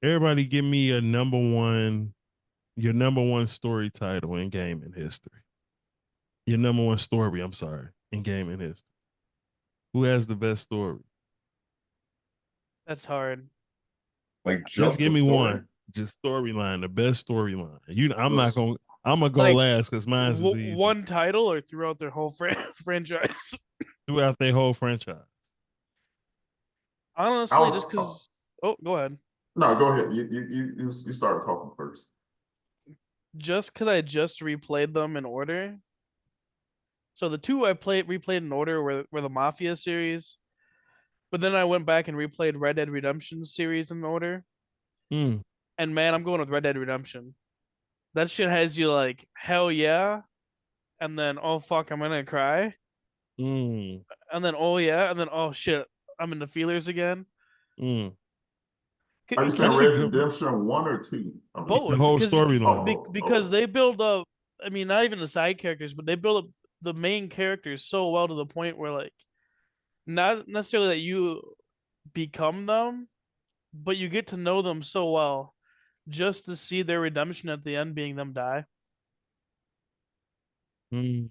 Everybody, give me a your number one story title in gaming history. Your number one story, I'm sorry, in gaming history. Who has the best story? That's hard. Like Just just give the me story. one. Just storyline, the best storyline. I'm not This gonna. I'm gonna go Like last because mine's is easy. one title or throughout their whole franchise. Throughout their whole franchise. I Honestly, just was because. Oh, go ahead. no, go ahead. You started talking first. Just because I just replayed them in order. So the two I replayed in order were the Mafia series, but then I went back and replayed Red Dead Redemption series in order. Mm, And man, I'm going with Red Dead Redemption. That shit has you like hell yeah, and then oh fuck, I'm gonna cry, mm, and then oh yeah, and then oh shit, I'm in the feelers again. mm. Are you saying That's a Red good one. Redemption 1 or 2? I'm just The Both, whole because storyline. because oh, they build up. I mean, not even the side characters, but they build up the main characters so well to the point where like not necessarily that you become them, but you get to know them so well just to see their redemption at the end being them die. Mm.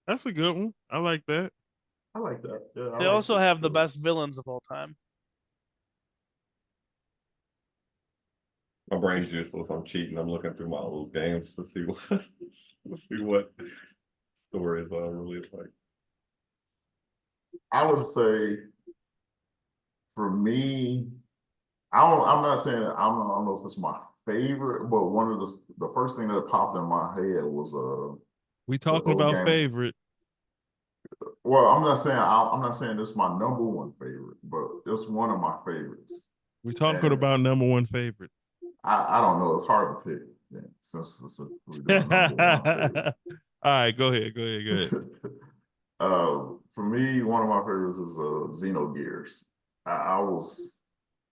That's a good one. I like that. I like that. Yeah, I They like also this have the story. best villains of all time. My brain's useless. I'm cheating. I'm looking through my old games to see what to see what stories I really like. I would say for me, I'm not saying that I don't know if it's my favorite, but one of the first thing that popped in my head was We the talking old about game. favorite. Well, I'm not saying this is my number one favorite, but it's one of my favorites. We talking And about number one favorite. I don't know. It's hard to pick since we're All doing number one favorite. right, go ahead. Go ahead. Go ahead. For me, one of my favorites is Xenogears. I was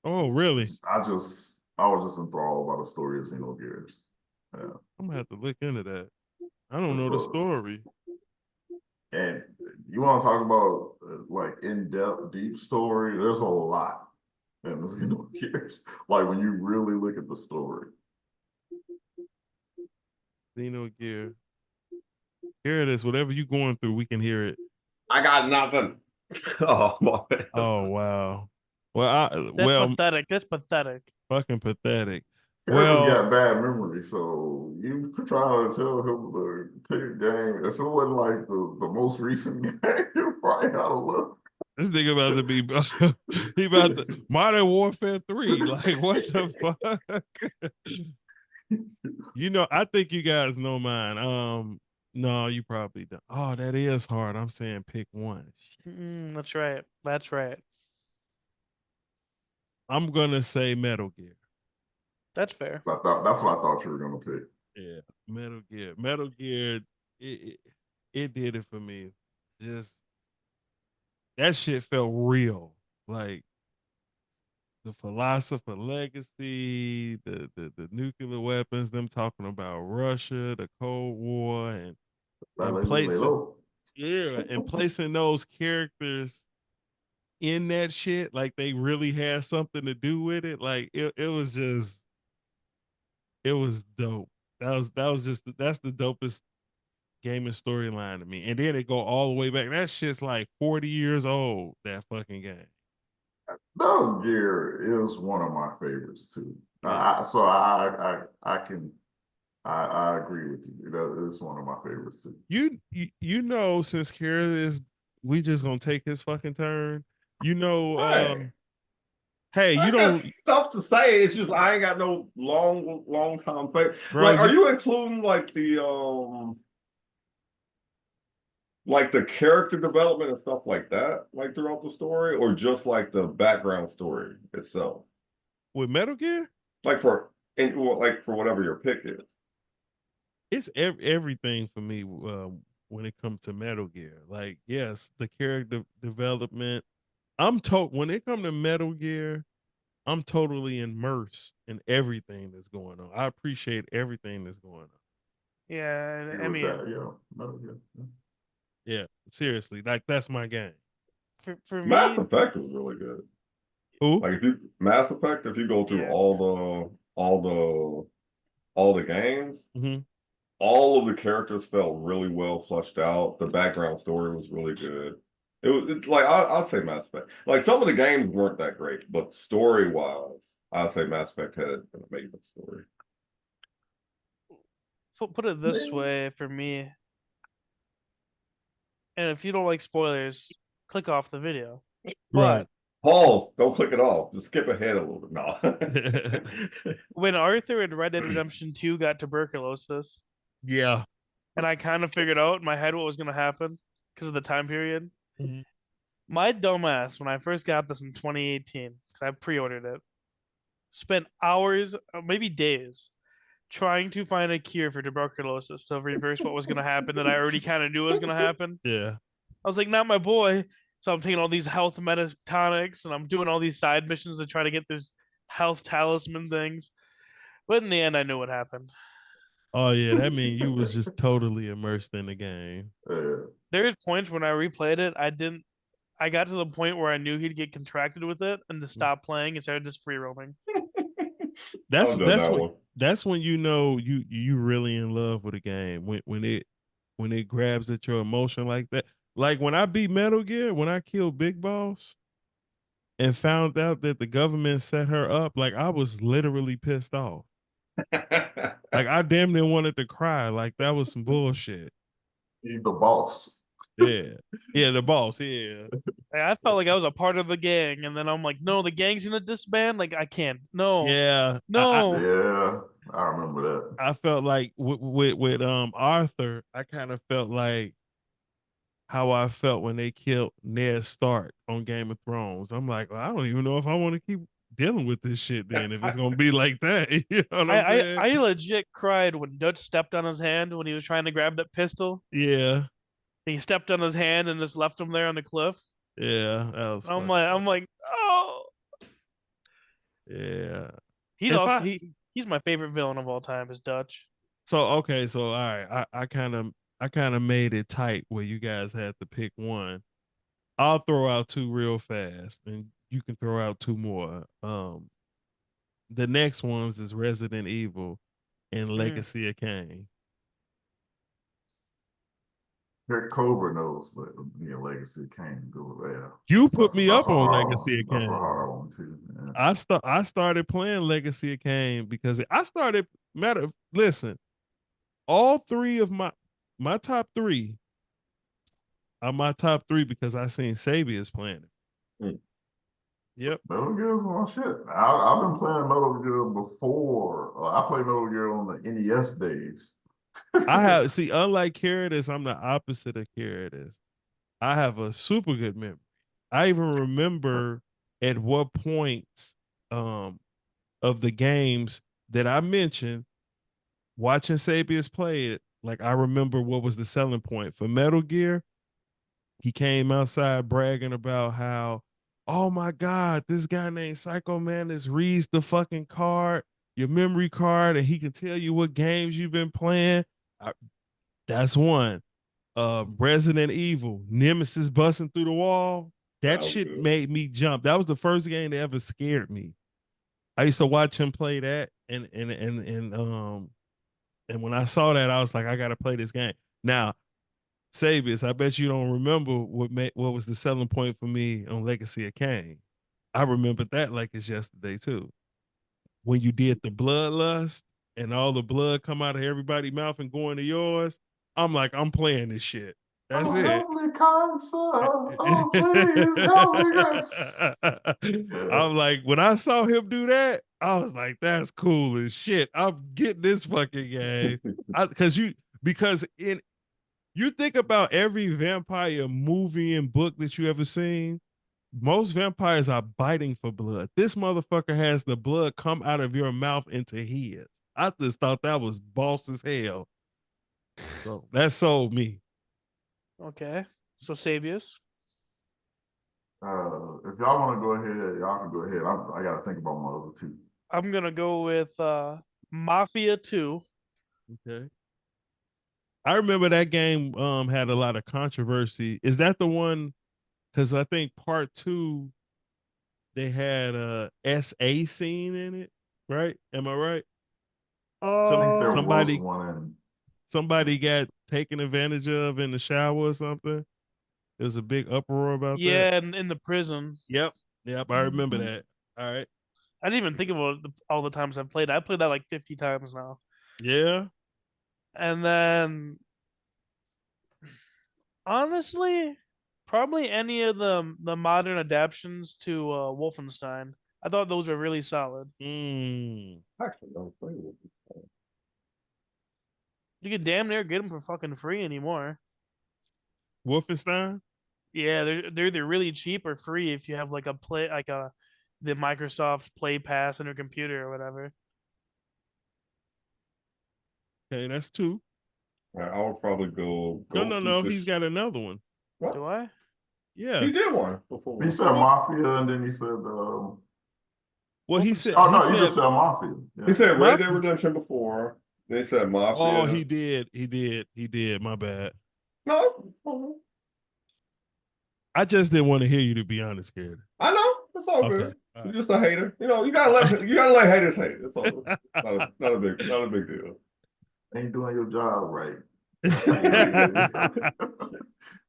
Oh, really? I was just enthralled by the story of Xenogears. Yeah, I'm gonna have to look into that. I don't know it's the story. and you want to talk about like in depth, deep story. There's a lot in the Xenogears. Like when you really look at the story. Xenogear. Here it is. Whatever you going through, we can hear it. I got nothing. Oh my God. Oh wow. That's Well, pathetic. That's pathetic. fucking pathetic. Harris Well, got bad memory, so you trying to tell him to pick a game. If it wasn't like the most recent game, you probably had to look. this nigga about to be he about to Modern Warfare 3. Like what the fuck? I think you guys know mine. No, you probably don't. Oh, that is hard. I'm saying pick one. That's right. That's right. I'm gonna say Metal Gear. That's fair. That's what I thought you were gonna pick. Yeah, Metal Gear. Metal Gear. It, it, it did it for me. Just that shit felt real. Like the philosopher legacy, the nuclear weapons, them talking about Russia, the Cold War, and Lay placing low. and placing those characters in that shit like they really had something to do with it. Like it was just it was dope. That's the dopest gaming storyline to me. And then it go all the way back. That shit's like 40 years old, that fucking game. Metal Gear is one of my favorites too. Yeah. I agree with you. That is one of my favorites too. Since Kara is we just gonna take his fucking turn. You know, Hey, hey, you I got don't stuff to say. It's just I ain't got no long time favorite. bro, Like, are you you including like the character development and stuff like that, like throughout the story, or just like the background story itself? with Metal Gear, Like for whatever your pick is. it's everything for me when it comes to Metal Gear. Like, yes, the character development. When it comes to Metal Gear, I'm totally immersed in everything that's going on. I appreciate everything that's going on. Yeah, I Agree with mean, that, yeah. Metal Gear. Yeah. Yeah, seriously, like that's my game. for Mass me, Effect was really good. Who? Like if you Mass Effect, if you go through Yeah. all the games, Mm-hmm. all of the characters felt really well fleshed out. The background story was really good. It's like I'd say Mass Effect. Like some of the games weren't that great, but story wise, I'd say Mass Effect had an amazing story. Put it this way for me, and if you don't like spoilers, click off the video. Right. But Pause. Don't click it off. Just skip ahead a little bit. No. when Arthur in Red Dead Redemption 2 got tuberculosis, Yeah. and I kind of figured out in my head what was going to happen because of the time period, Mm-hmm. my dumbass, when I first got this in 2018, because I pre ordered it, spent hours, maybe days, trying to find a cure for tuberculosis to reverse what was going to happen that I already kind of knew was going to happen. Yeah. I was like, not my boy. So I'm taking all these health metatonics and I'm doing all these side missions to try to get this health talisman things. But in the end, I knew what happened. Oh yeah, that means you was just totally immersed in the game. Yeah. There's points when I replayed it, I didn't. I got to the point where I knew he'd get contracted with it and to stop playing and started just free roaming. That's I've done that one. that's when you know you really in love with a game when it grabs at your emotion like that. Like when I beat Metal Gear, when I killed Big Boss and found out that the government set her up, like I was literally pissed off. Like I damn near wanted to cry. Like that was some bullshit. He's the boss. Yeah. Yeah, the boss, yeah. I felt like I was a part of the gang, and then I'm like, no, the gang's gonna disband. Like I can't. No, Yeah. no. Yeah, I remember that. I felt like with Arthur, I kind of felt like how I felt when they killed Ned Stark on Game of Thrones. I'm like, well, I don't even know if I want to keep dealing with this shit then if it's gonna be like that. You know what I'm saying? I legit cried when Dutch stepped on his hand when he was trying to grab that pistol. Yeah. He stepped on his hand and just left him there on the cliff. Yeah. That was I'm fucked like, up. oh, Yeah. he's If also I he's my favorite villain of all time. Is Dutch. so okay, so all right, I kind of made it tight where you guys had to pick one. I'll throw out two real fast, and you can throw out two more. The next ones is Resident Evil and Mm. Legacy of Kain. Rick Cobra knows that Legacy can't go there. You put me That's up a on hard Legacy one. of That's a Kain. hard one too. Yeah. I started playing Legacy of Kain because I started matter. Listen, all three of my top three are my top three because I seen Sabius playing it. Mm. Yep. Metal Gear is my shit. I've been playing Metal Gear before. I played Metal Gear on the NES days. I have see, unlike Carrotus, I'm the opposite of Carrotus. I have a super good memory. I even remember at what points um of the games that I mentioned, watching Sabius play it, like I remember what was the selling point for Metal Gear. He came outside bragging about how, oh my God, this guy named Psycho Mantis reads the fucking card, your memory card, and he can tell you what games you've been playing. I, that's one. Resident Evil, Nemesis busting through the wall. That That was shit good. made me jump. That was the first game that ever scared me. I used to watch him play that, and when I saw that, I was like, I gotta play this game. Now, Sabius, I bet you don't remember what was the selling point for me on Legacy of Kain. I remember that like it's yesterday too. When you did the bloodlust and all the blood come out of everybody's mouth and go into yours, I'm like, I'm playing this shit. That's Oh, it. help me, kind sir. Oh, please help me, guys. Yeah. I'm like, when I saw him do that, I was like, that's cool as shit. I'm getting this fucking game. Because in you think about every vampire movie and book that you ever seen, most vampires are biting for blood. This motherfucker has the blood come out of your mouth into his. I just thought that was boss as hell. So that sold me. Okay, so Sabius. If y'all want to go ahead, y'all can go ahead. I got to think about my other two. I'm gonna go with Mafia 2. Okay. I remember that game had a lot of controversy. Is that the one? Because I think part two they had a SA scene in it, right? Am I right? I think there was Somebody one in. somebody got taken advantage of in the shower or something. There was a big uproar about that. Yeah, in the prison. Yep. I remember Mhm. that. All right. I didn't even think about all the times I've played. I played that like 50 times now. Yeah. And then honestly, probably any of the modern adaptations to Wolfenstein. I thought those were really solid. Mm. Actually, don't play with it. You could damn near get them for fucking free anymore. Wolfenstein? Yeah, they're either really cheap or free if you have like a play like a the Microsoft Play Pass on your computer or whatever. Okay, that's two. I would probably go No, through no. this. He's got another one. What? Do I? Yeah. He did one He before. said Mafia, and then he said, Well, he Wolfenstein. "Oh no, he said just said Mafia." He Yeah. said Red Dead Mafia. Redemption before. Then he said Oh, Mafia. he did. He did. My bad. No, I just didn't want to hear you, to be honest, Karen. I know. It's all Okay. good. All You're right. just a hater. You know, you gotta let haters hate. It's all not a big deal. Ain't doing your job right. That's how you know you're,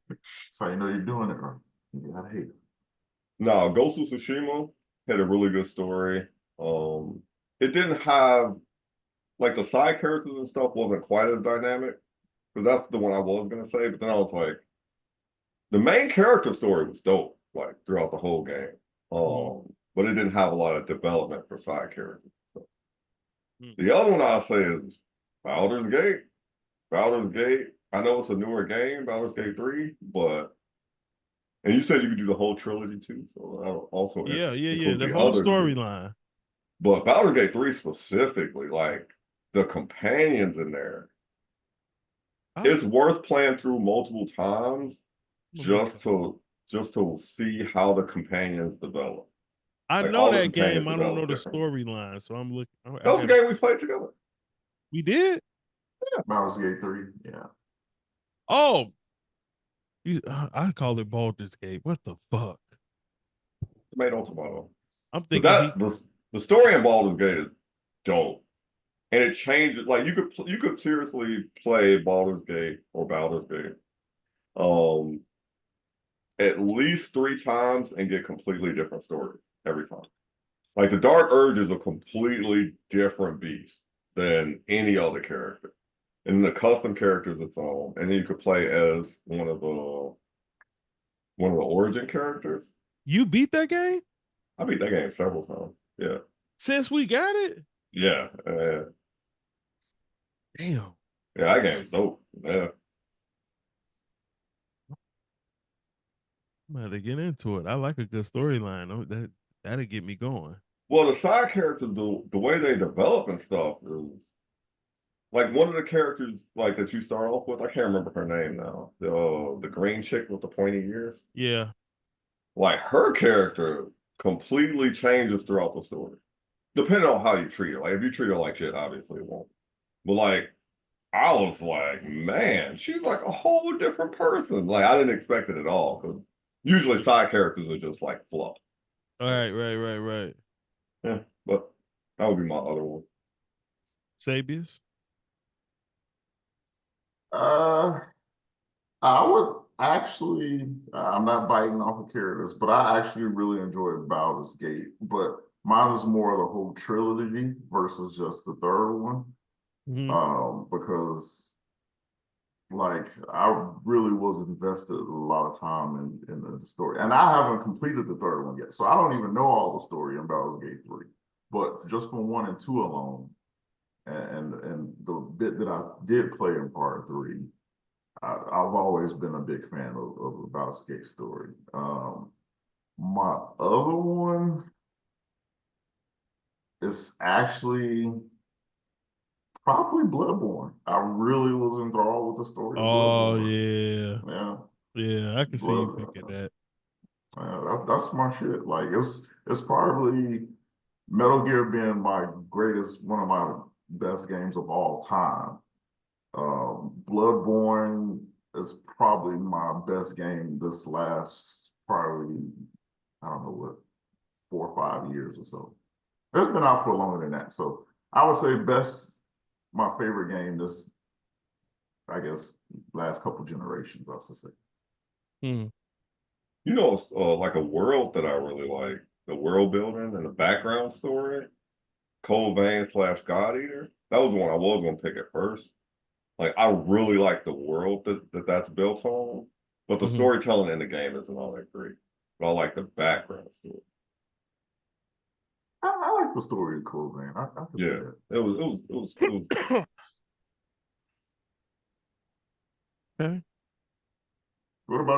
that's how you know you're doing it right. You gotta hate it. No, Ghost of Tsushima had a really good story. It didn't have like the side characters and stuff wasn't quite as dynamic. Because that's the one I was gonna say, but then I was like, the main character story was dope, like throughout the whole game. But it didn't have a lot of development for side characters. So. The other one I'll say is Baldur's Gate. Baldur's Gate. I know it's a newer game, Baldur's Gate 3, but and you said you could do the whole trilogy too, so that'll also Yeah. include The the whole other two. storyline. But Baldur's Gate 3 specifically, like the companions in there, it's worth playing through multiple times just to see how the companions develop. I Like know all the that companions game. I don't know develop the differently. storyline, so I'm looking. I That was a got. game we played together. We did. Baldur's Gate 3, yeah. Oh, I call it Baldur's Gate. What the fuck? Tomato, tomato. I'm But thinking he. the story in Baldur's Gate is dope, and it changes. Like you could seriously play Baldur's Gate or Baldur's Gate, at least 3 times and get completely different stories every time. Like the Dark Urge is a completely different beast than any other character. And the custom character is its own. And then you could play as one of the origin characters. You beat that game I beat that game several times. Yeah. since we got it. Yeah. Damn. Yeah, that game's dope. Yeah. I'm about to get into it. I like a good storyline. That'll get me going. Well, the side characters, the way they develop and stuff is like one of the characters like that you start off with. I can't remember her name now. The green chick with the pointy ears. Yeah. Like her character completely changes throughout the story, depending on how you treat her. Like if you treat her like shit, obviously it won't. But like I was like, man, she's like a whole different person. Like I didn't expect it at all because usually side characters are just like fluff. All right. Right. Yeah, but that would be my other one. Sabius. Uh, I would actually, I'm not biting off of characters, but I actually really enjoyed Baldur's Gate. But mine is more of the whole trilogy versus just the third one. Because like I really was invested a lot of time in the story. And I haven't completed the third one yet. So I don't even know all the story in Baldur's Gate 3. But just from 1 and 2 alone, and the bit that I did play in part 3, I've always been a big fan of the Baldur's Gate story. My other one is actually probably Bloodborne. I really was enthralled with the story of Oh Bloodborne. yeah. Yeah, Yeah. I can see you Blood. picking that. That's my shit. Like it's probably Metal Gear being one of my best games of all time. Bloodborne is probably my best game this last probably, I don't know what, 4 or 5 years or so. It's been out for longer than that. So I would say my favorite game this, I guess, last couple generations, I should say. Hmm. You know, it's like a world that I really like. The world building and the background story. Cold Vein / God Eater. That was the one I was gonna pick at first. Like I really like the world that's built on, but the storytelling in the game isn't all that great. But I like the background story. I like the story of Cold Vein. I can see Yeah, that. it was Okay. What about